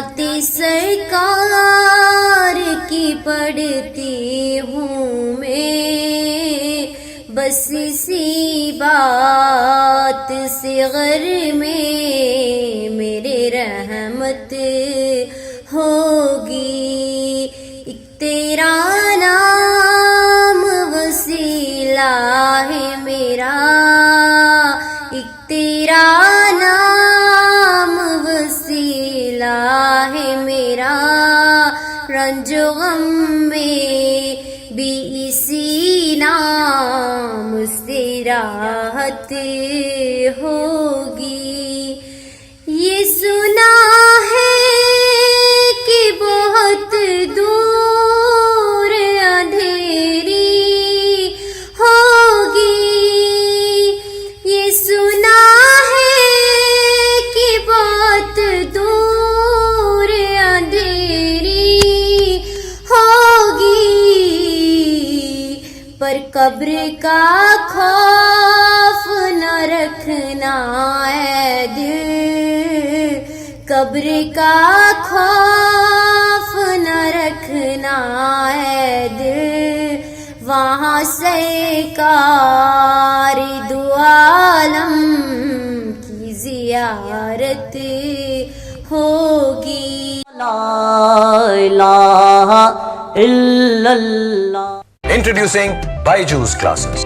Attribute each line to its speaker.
Speaker 1: نعت سرکار کی پڑھتی ہوں میں، بس اسی بات سے غر میں میرے رحمت ہوگی۔ ایک تیرا نام وسیلہ ہے میرا، ایک تیرا نام وسیلہ ہے میرا، رنج و غم میں بھی اسی نام سے راحت ہوگی۔ یہ سنا ہے کہ بہت دور اندھیری ہوگی، یہ سنا ہے کہ بہت دور اندھیری ہوگی، پر قبر کا خوف نہ رکھنا اے دل، قبر کا خوف نہ رکھنا اے دل، وہاں سرکار دو عالم کی زیارت ہوگی۔
Speaker 2: لا الہ الا اللہ۔
Speaker 3: Introducing Byju's classes.